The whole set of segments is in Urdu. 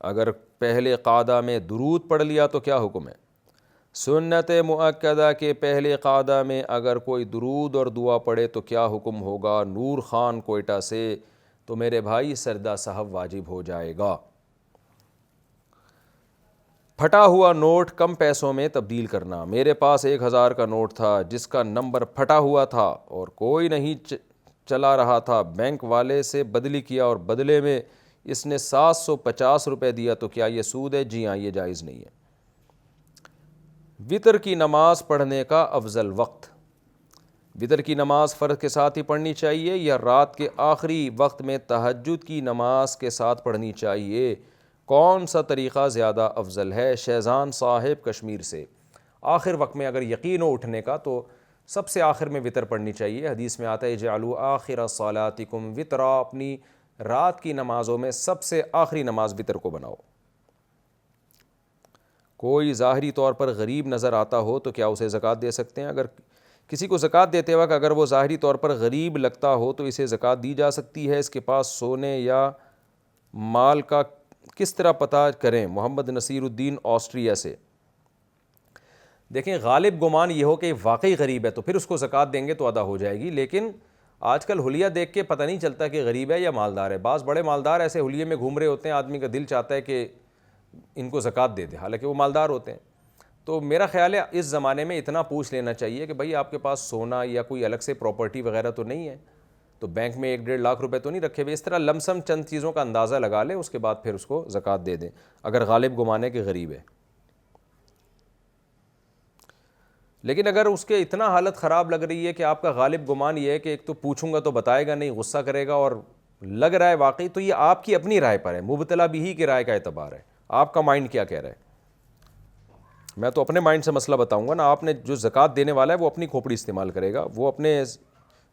اگر پہلے قعدہ میں درود پڑھ لیا تو کیا حکم ہے؟ سنت مؤکدہ کے پہلے قعدہ میں اگر کوئی درود اور دعا پڑھے تو کیا حکم ہوگا؟ نور خان کوئٹہ سے۔ تو میرے بھائی سجدہ سہو واجب ہو جائے گا۔ پھٹا ہوا نوٹ کم پیسوں میں تبدیل کرنا۔ میرے پاس 1000 کا نوٹ تھا جس کا نمبر پھٹا ہوا تھا اور کوئی نہیں چلا رہا تھا، بینک والے سے بدلی کیا اور بدلے میں اس نے 750 روپے دیا، تو کیا یہ سود ہے؟ جی ہاں، یہ جائز نہیں ہے۔ وتر کی نماز پڑھنے کا افضل وقت۔ وتر کی نماز فرض کے ساتھ ہی پڑھنی چاہیے یا رات کے آخری وقت میں تہجد کی نماز کے ساتھ پڑھنی چاہیے؟ کون سا طریقہ زیادہ افضل ہے؟ شہزان صاحب کشمیر سے۔ آخر وقت میں اگر یقین ہو اٹھنے کا تو سب سے آخر میں وتر پڑھنی چاہیے۔ حدیث میں آتا ہے اجعلوا آخر صلاتکم وترا، اپنی رات کی نمازوں میں سب سے آخری نماز وتر کو بناؤ۔ کوئی ظاہری طور پر غریب نظر آتا ہو تو کیا اسے زکوٰۃ دے سکتے ہیں؟ اگر کسی کو زکوٰۃ دیتے وقت اگر وہ ظاہری طور پر غریب لگتا ہو تو اسے زکوٰۃ دی جا سکتی ہے۔ اس کے پاس سونے یا مال کا کس طرح پتہ کریں؟ محمد نصیر الدین آسٹریا سے۔ دیکھیں، غالب گمان یہ ہو کہ واقعی غریب ہے تو پھر اس کو زکوٰۃ دیں گے تو ادا ہو جائے گی، لیکن آج کل حلیہ دیکھ کے پتہ نہیں چلتا کہ غریب ہے یا مالدار ہے۔ بعض بڑے مالدار ایسے حلیے میں گھوم رہے ہوتے ہیں، آدمی کا دل چاہتا ہے کہ ان کو زکوٰۃ دے دے، حالانکہ وہ مالدار ہوتے ہیں۔ تو میرا خیال ہے اس زمانے میں اتنا پوچھ لینا چاہیے کہ بھائی آپ کے پاس سونا یا کوئی الگ سے پراپرٹی وغیرہ تو نہیں ہے، تو بینک میں 1-1.5 لاکھ روپے تو نہیں رکھے ہوئے۔ اس طرح لم سم چند چیزوں کا اندازہ لگا لیں، اس کے بعد پھر اس کو زکوٰۃ دے دیں اگر غالب گمان ہے کہ غریب ہے۔ لیکن اگر اس کے اتنا حالت خراب لگ رہی ہے کہ آپ کا غالب گمان یہ ہے کہ ایک تو پوچھوں گا تو بتائے گا نہیں، غصہ کرے گا، اور لگ رہا ہے واقعی، تو یہ آپ کی اپنی رائے پر ہے، مبتلا بھی کی رائے کا اعتبار ہے، آپ کا مائنڈ کیا کہہ رہا ہے۔ میں تو اپنے مائنڈ سے مسئلہ بتاؤں گا نا، آپ نے جو زکوٰۃ دینے والا ہے وہ اپنی کھوپڑی استعمال کرے گا، وہ اپنے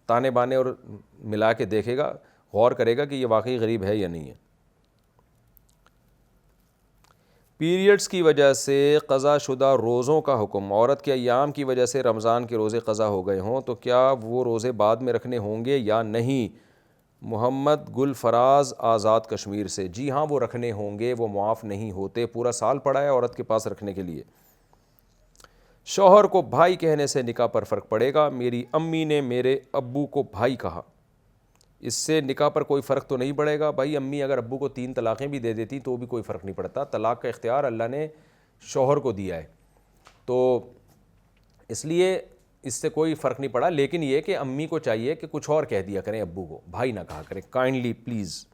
تانے بانے اور ملا کے دیکھے گا، غور کرے گا کہ یہ واقعی غریب ہے یا نہیں ہے۔ پیریڈز کی وجہ سے قضا شدہ روزوں کا حکم۔ عورت کے ایام کی وجہ سے رمضان کے روزے قضا ہو گئے ہوں تو کیا وہ روزے بعد میں رکھنے ہوں گے یا نہیں؟ محمد گل فراز آزاد کشمیر سے۔ جی ہاں، وہ رکھنے ہوں گے، وہ معاف نہیں ہوتے۔ پورا سال پڑا ہے عورت کے پاس رکھنے کے لیے۔ شوہر کو بھائی کہنے سے نکاح پر فرق پڑے گا؟ میری امی نے میرے ابو کو بھائی کہا، اس سے نکاح پر کوئی فرق تو نہیں پڑے گا؟ بھائی امی اگر ابو کو 3 طلاقیں بھی دے دیتی تو بھی کوئی فرق نہیں پڑتا، طلاق کا اختیار اللہ نے شوہر کو دیا ہے، تو اس لیے اس سے کوئی فرق نہیں پڑا۔ لیکن یہ کہ امی کو چاہیے کہ کچھ اور کہہ دیا کریں، ابو کو بھائی نہ کہا کریں، کائنڈلی پلیز۔